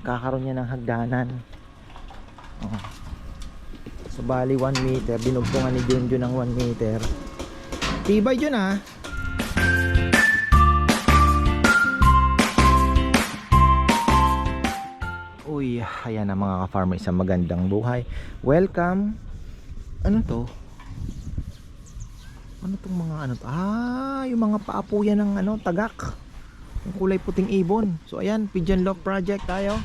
Magkakaroon niya ng hagdanan. Oh. So bali 1 meter, dinugtungan ni Junjun ng 1 meter. Tibay yun ah. Uy, ayan na mga ka-farmer, isang magandang buhay. Welcome. Ano to? Ano tong mga ano to? Yung mga paapo yan ng ano, tagak. Yung kulay puting ibon. So ayan, Pigeon Love Project tayo.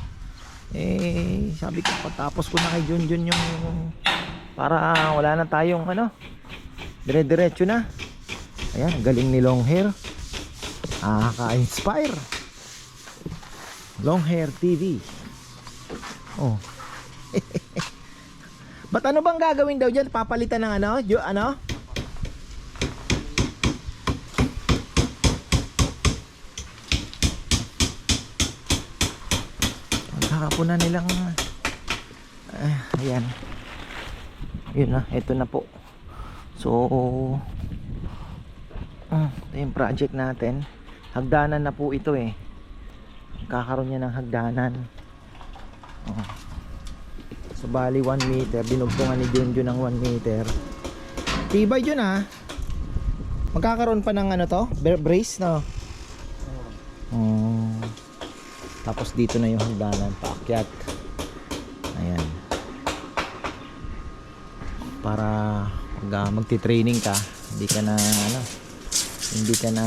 Sabi ko patapos ko na kay Junjun yung para wala na tayong ano, dire-diretso na. Ayan, galing ni Long Hair. Ka-inspire. Long Hair TV. Oh. Ba't ano bang gagawin daw dyan? Papalitan ng ano? Ano? Magkakapunan nilang ayan. Yun na, ito na po. So ito yung project natin. Hagdanan na po ito eh. Kakaroon niya ng hagdanan. So bali 1 meter, dinugtungan ni Junjun ng 1 meter. Tibay yun ah. Magkakaroon pa ng ano to? Brace no? Tapos dito na yung hagdanan, paakyat. Ayan. Para pag magti-training ka, hindi ka na ano, hindi ka na,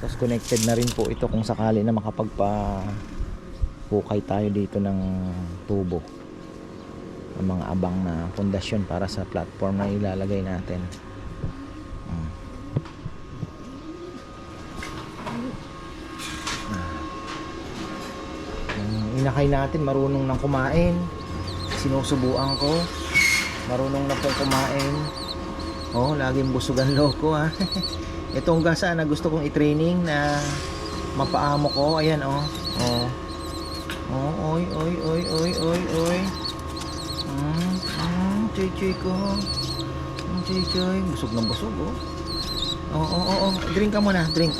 tapos connected na rin po ito kung sakali na makapagpa-hukay tayo dito ng tubo, ng mga abang na pundasyon para sa platform na ilalagay natin. Inakay natin marunong nang kumain, sinusubuan ko, marunong na pong kumain. Laging busugan loko ha. Itong gasa na gusto kong i-training na mapaamo ko. Ayan oy. Choy ko. Choy. Busog ng busog Drink ka muna, drink.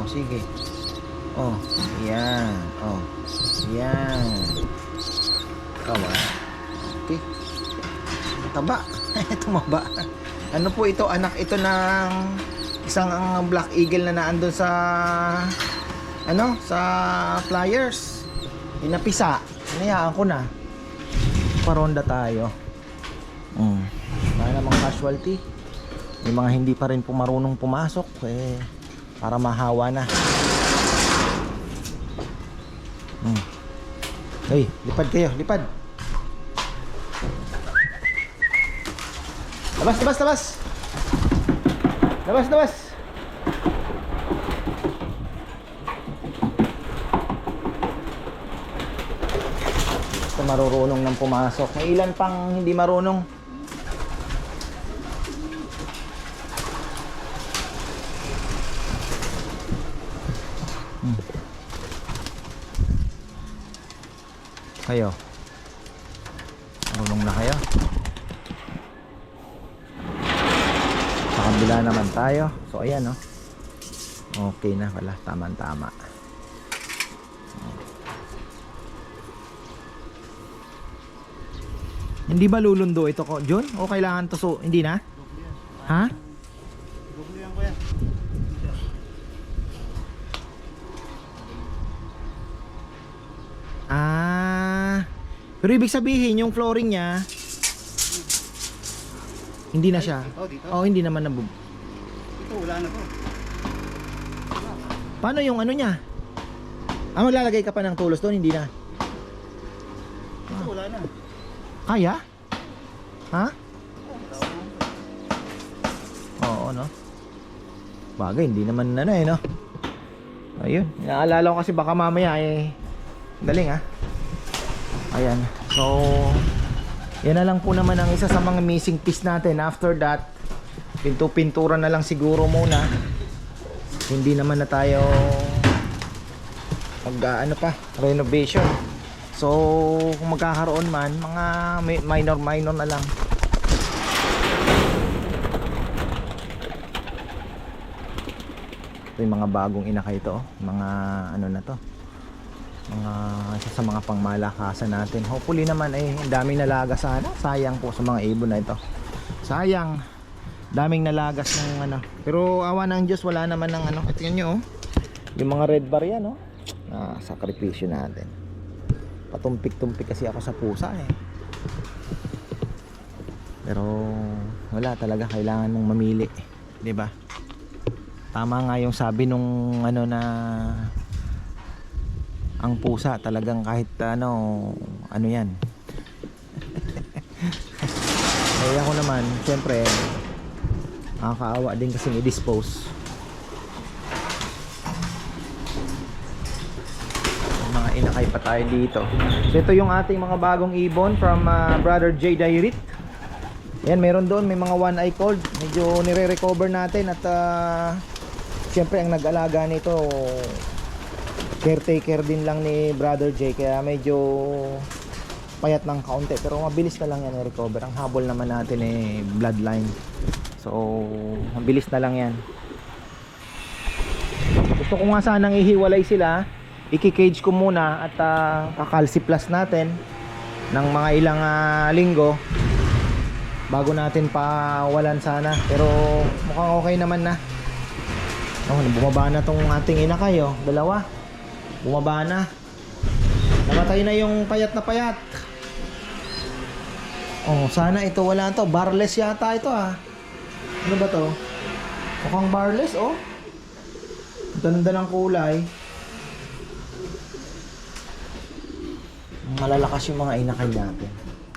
Sige. Yan. Yan. Okay. Taba. Tumaba. Ano po ito? Anak ito ng isang black eagle na naandun sa ano? Sa flyers. Pinapisa. Hinayaan ko na. Paronda tayo. May namang casualty. May mga hindi pa rin marunong pumasok para mahawa na. Hey, lipad kayo, lipad. Labas. Ito marunong nang pumasok. May ilan pang hindi marunong. Kayo. Marunong na kayo. Sa kabila naman tayo. So ayan okay na pala, tama. Hindi ba lulundo ito ko, John? O kailangan to hindi na? Ha? Doble yan kuya. Pero ibig sabihin yung flooring niya hindi na siya. Dito. Hindi naman na. Ito wala na to. Paano yung ano niya? Maglalagay ka pa ng tulos doon, hindi na. Ito wala na. Kaya? Ha? Oo, no? Bagay, hindi naman no? Ayun, naalala ko kasi baka mamaya galing Ayan, so yan na lang po naman ang isa sa mga missing piece natin. After that, pintura na lang siguro muna. Hindi naman na tayo renovation. So kung magkakaroon man, mga minor na lang. Ito yung mga bagong inakay ito, oh. Mga ano na to, mga isa sa mga pangmalakasan natin. Hopefully naman ay daming nalaga sana. Sayang po sa mga ibon na ito. Sayang. Daming nalagas ng ano. Pero awa ng Diyos, wala naman ng ano. Tingnan nyo, oh. Yung mga red bar yan, oh. Sakripisyo natin. Patumpik-tumpik kasi ako sa pusa eh. Pero wala talaga, kailangan mong mamili, 'di ba? Tama nga yung sabi nung ano na ang pusa talagang kahit ano yan. Kaya ako naman, syempre nakakaawa din kasi i-dispose. Mga inakay pa tayo dito. So ito yung ating mga bagong ibon from Brother J. Dairit. Yan, meron doon, may mga one eye cold. Medyo nire-recover natin at syempre ang nag-alaga nito caretaker din lang ni Brother J, kaya medyo payat ng kaunti, pero mabilis na lang yan i-recover. Ang habol naman natin eh bloodline, so mabilis na lang yan. Gusto ko nga sanang ihiwalay sila, i-cage ko muna at kakalsiplas natin ng mga ilang linggo bago natin pawalan sana, pero mukhang okay naman na. Bumaba na tong ating inakay, oh. Dalawa bumaba na, namatay na yung payat na payat. Sana ito wala to, barless yata ito ah. Ano ba to? Mukhang barless, oh. Ganda ng kulay. Malalakas yung mga inakay natin.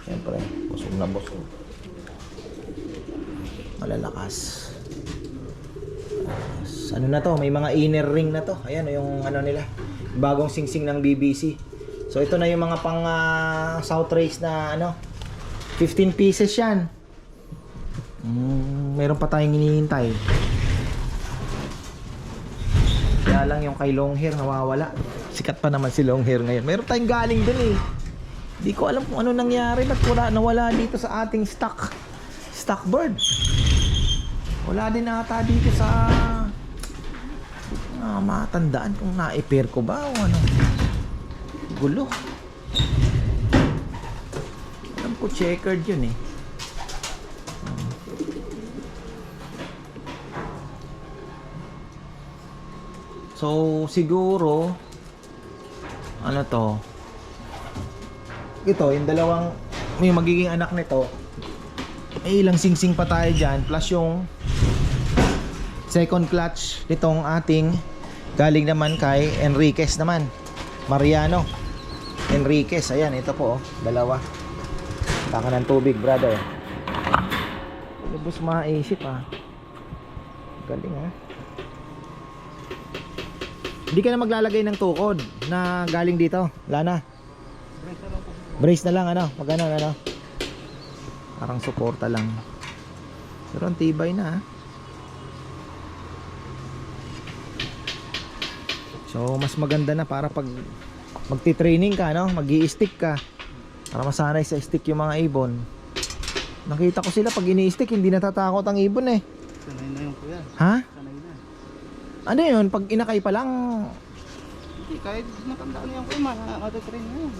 Siyempre, busog na busog. Malalakas. Ano na to, may mga inner ring na to. Ayan yung ano nila, bagong singsing ng BBC. So ito na yung mga pang South Race na ano, 15 pieces yan. Meron pa tayong hinihintay. Kaya lang yung kay long hair nawawala. Sikat pa naman si long hair ngayon. Meron tayong galing dun eh. Di ko alam kung ano nangyari, ba't nawala dito sa ating stock bird. Wala din ata dito sa matandaan kung na-pair ko ba o ano. Gulo. Alam ko checkered yun eh. So siguro ano to, ito yung dalawang, yung magiging anak nito, may ilang singsing pa tayo dyan, plus yung second clutch nitong ating galing naman kay Enriquez naman, Mariano Enriquez. Ayan, ito po, oh, dalawa. Taka ng tubig, brother. Lubos maisip ah. Galing ah. Hindi ka na maglalagay ng tukod na galing dito, wala na. Brace na lang, ano, magano, ano. Parang suporta lang. Pero ang tibay na ah. So mas maganda na para pag magti-training ka, no, magi-stick ka, para masanay sa stick yung mga ibon. Nakita ko sila pag ini-stick hindi natatakot ang ibon eh. Sanay na yung kuya. Ha? Sanay na. Ano yun? Pag inakay pa lang? Hindi, kahit matanda na yung kuya, matatrain na yun.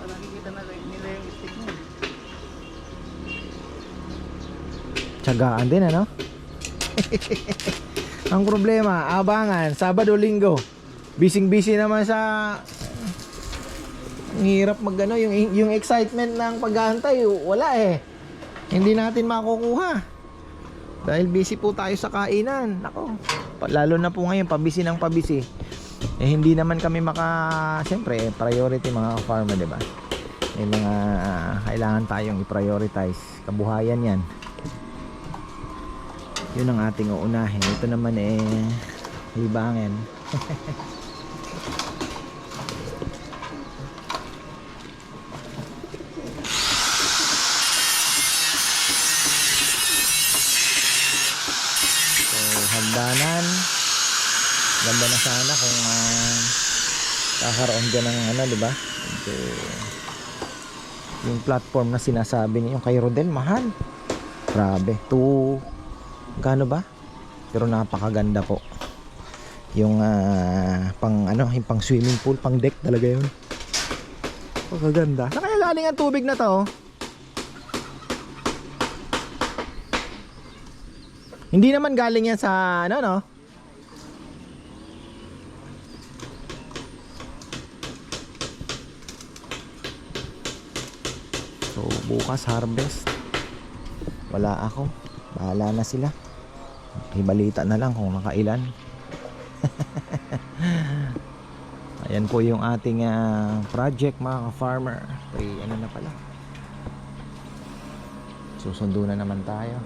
Nakikita na nila yung stick niya. Tiyagaan din, ano? Ang problema, abangan, Sabado, Linggo. Busy naman sa... Ang hirap magano, yung excitement ng paghahantay, wala eh. Hindi natin makukuha. Dahil busy po tayo sa kainan. Nako, lalo na po ngayon, pabisi ng pabisi. Eh hindi naman kami siyempre, priority mga farmer, di ba? May mga kailangan tayong i-prioritize. Kabuhayan yan. Yun ang ating uunahin. Ito naman eh libangin. So hagdanan, ganda na sana kung kakaroon dyan ng ano, diba? Yung platform na sinasabi niyo, yung kay Rodel, mahal. Grabe, gano ba? Pero napakaganda po. Yung pang ano, yung pang swimming pool, pang deck talaga yun. Pagkaganda. Saan kaya galing ang tubig na to? Hindi naman galing yan sa ano, no? So bukas harvest. Wala ako. Bahala na sila. Hibalita na lang kung nakailan. Ayan po yung ating project mga ka-farmer. Ano na pala. Susundo na naman tayo.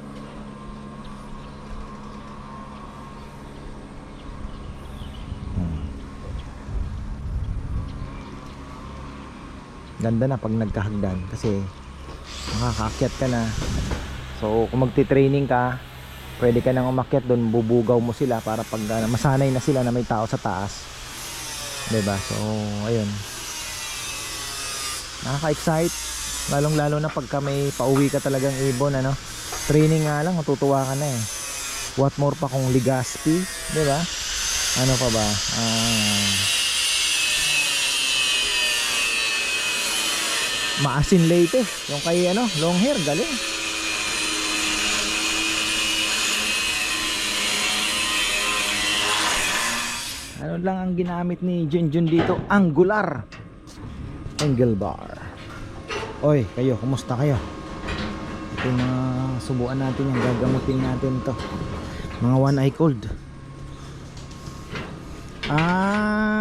Ganda na pag nagkahagdan kasi makakaakyat ka na. So kung magti-training ka, pwede ka nang umakyat doon, bubugaw mo sila para pag masanay na sila na may tao sa taas. 'Di ba? So ayun. Nakaka-excite, lalong-lalo na pagka may pauwi ka talagang ibon, ano. Training nga lang, matutuwa ka na eh. What more pa kung Legazpi, 'di ba? Ano pa ba? Maasin Leyte, yung kay ano, long hair, galing. Ano lang ang ginamit ni Junjun dito? Angular angle bar. Oy, kayo, kumusta kayo? Ito yung mga subuan natin, yung gagamutin natin to. Mga one eye cold.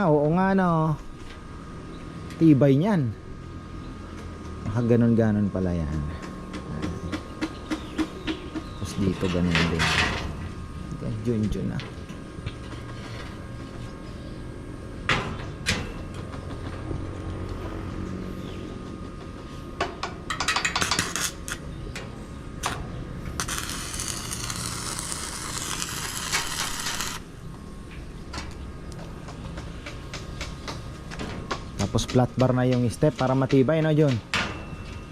Oo nga no. Tibay niyan. Ganon-ganon pala yan. Tapos dito ganon din. Junjun na. Tapos flat bar na yung step para matibay, no John?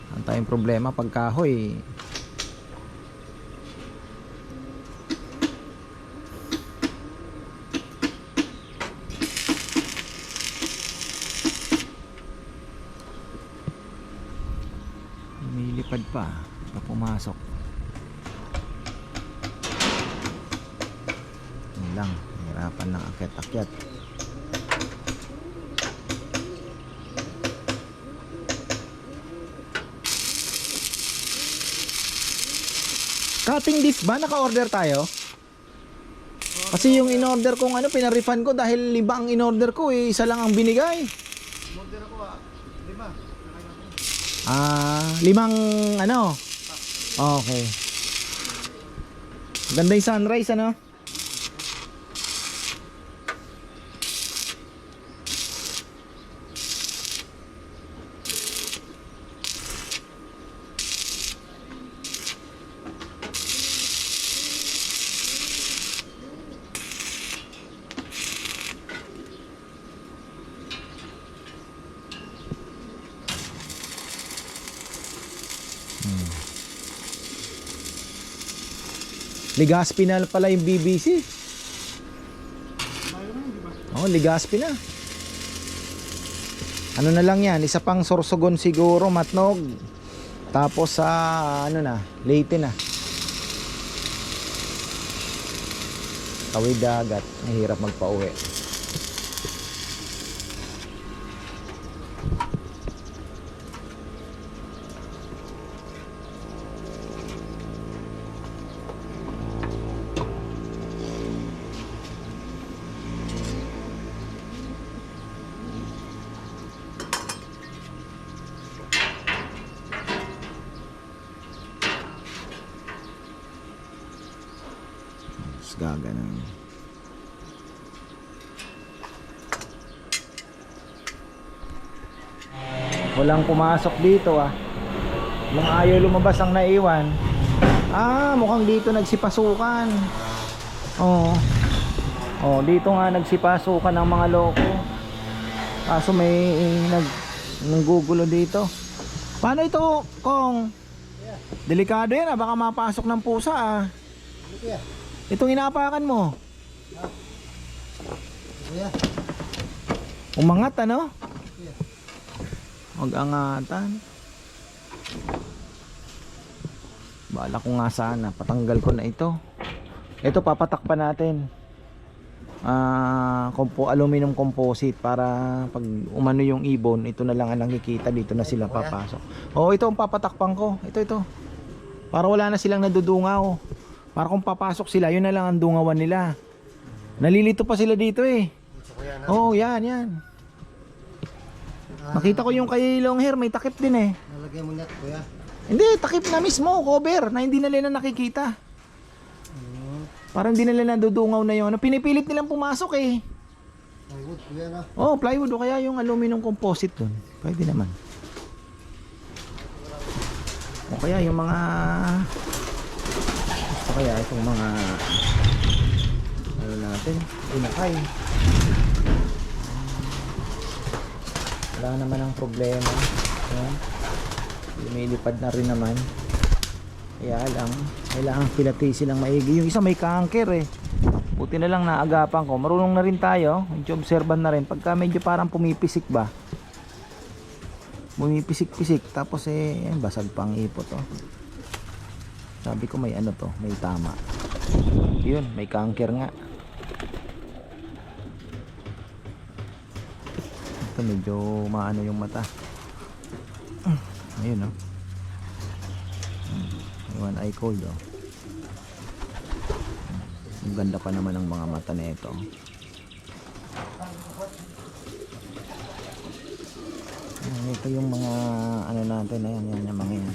Ang tayong problema pag kahoy. Lumilipad pa pag pumasok. Yun lang, hirapan lang akyat-akyat. Cutting disc ba? Naka-order tayo? Kasi yung in-order kong ano, pinarefund ko dahil 5 ang in-order ko eh. Isa lang ang binigay. Order ako 5. 5 ano? Okay. Ganda yung sunrise, ano? Legazpi na pala yung BBC. Oh, Legazpi na. Ano na lang yan, isa pang Sorsogon siguro, Matnog. Tapos sa ano na, Leyte na. Tawid dagat, mahirap magpauwi. Gaganon. Walang pumasok dito Mga ayaw lumabas ang naiwan. Mukhang dito nagsipasukan. Dito nga nagsipasukan ng mga loko. Kaso may nanggugulo dito. Paano ito, Kong? Delikado yan baka mapasok ng pusa Itong inapakan mo. Kuya. Umangat ano? Mag-angatan. Bala ko nga sana, patanggal ko na ito. Ito papatakpan natin. Aluminum composite para pag umano yung ibon, ito na lang ang nakikita, dito na sila papasok. Oh, ito ang papatakpan ko. Ito. Para wala na silang nadudungaw. Para kung papasok sila, yun na lang ang dungawan nila. Nalilito pa sila dito eh. Oh, yan. Nakita ko yung kay long hair, may takip din eh. Nalagay mo net, kuya. Hindi, takip na mismo, cover, na hindi na nila nakikita. Parang hindi nila nadudungaw na yun. Pinipilit nilang pumasok eh. Plywood, kuya na. Oh, plywood o kaya yung aluminum composite dun. Pwede naman. O kaya yung mga... O kaya itong mga... Ano natin? Inakay. Wala naman ang problema. Ayan. Lumilipad na rin naman. Kaya lang, kailangan pilati silang maigi. Yung isa may kanker eh. Buti na lang naagapan ko. Marunong na rin tayo. Medyo observan na rin. Pagka medyo parang pumipisik ba. Pumipisik-pisik. Tapos basag pang ipot oh. Sabi ko may ano to, may tama. Yun, may kanker nga. Ito medyo maano yung mata. Ayun oh. One eye cold oh. Ang ganda pa naman ng mga mata na ito. Ito yung mga ano natin, yan yung mga yan.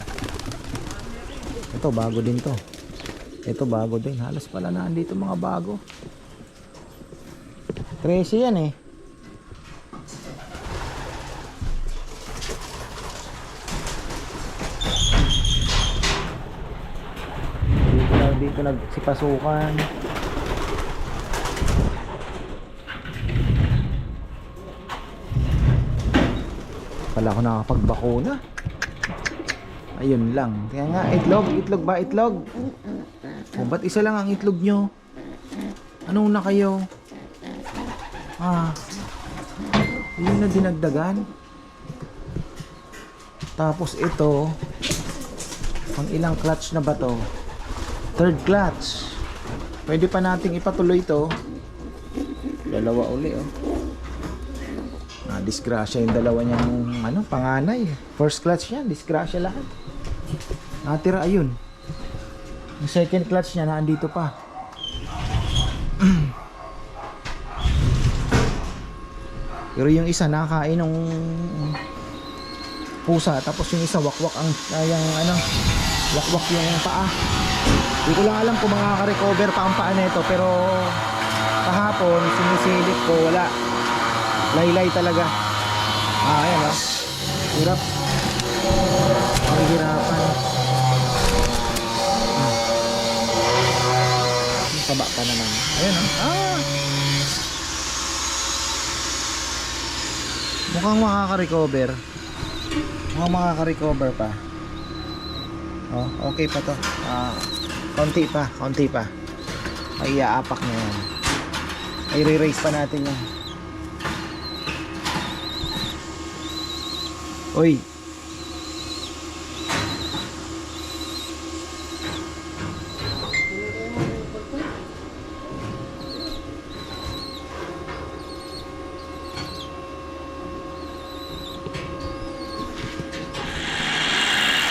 Ito bago din to. Ito bago din. Halos pala na andito mga bago. 13 yan eh. Dito nagsipasukan. Pala ako nakapagbakuna. Ayun lang. Kaya nga itlog ba itlog? O ba't isa lang ang itlog nyo? Ano na kayo? Yun na dinagdagan. Tapos ito, pang ilang clutch na ba to? Third clutch. Pwede pa nating ipatuloy ito. Dalawa uli oh. Disgrasya yung dalawa niyang panganay. First clutch yan, disgrasya lahat. Natira ayun. Yung second clutch niya naandito pa. Pero yung isa nakakain ng pusa, tapos yung isa wakwak wakwak yung paa. Hindi ko lang alam kung makaka-recover pa ang paa nito, pero kahapon sinisilip ko, wala. Laylay talaga. Ayan oh. Hirap. Mahihirapan. Taba pa naman. Ayan oh. Mukhang makaka-recover. Mukhang makaka-recover pa. Oh, okay pa to. Konti pa. Ay iaapak na yan. Ay re-raise pa natin yan. Oy.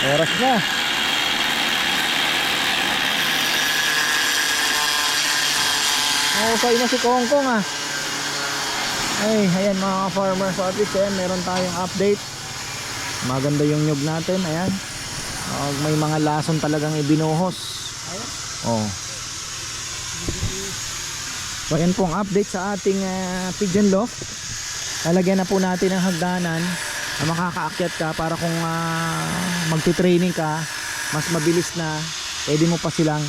Oras na. Okay na si Kongkong ah. Ay, ayan mga farmer, so at least ayan, meron tayong update. Maganda yung nyug natin, ayan. May mga lason talagang ibinuhos. Oh. So ayan pong update sa ating pigeon loft. Lalagyan na po natin ng hagdanan na makakaakyat ka para kung magti-training ka, mas mabilis na, pwede mo pa silang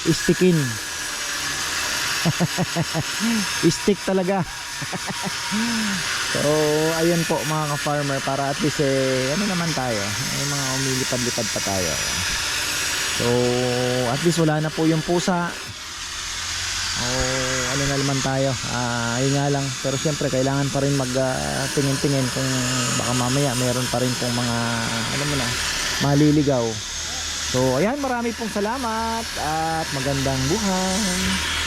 istikin. Stick talaga. So ayun po mga ka-farmer, para at least ano naman tayo, may mga umilipad-lipad pa tayo. So at least wala na po yung pusa. ano na naman tayo. Yun nga lang, pero syempre kailangan pa rin mag tingin-tingin kung baka mamaya meron pa rin pong mga ano mo na maliligaw. So ayan, marami pong salamat at magandang buhay.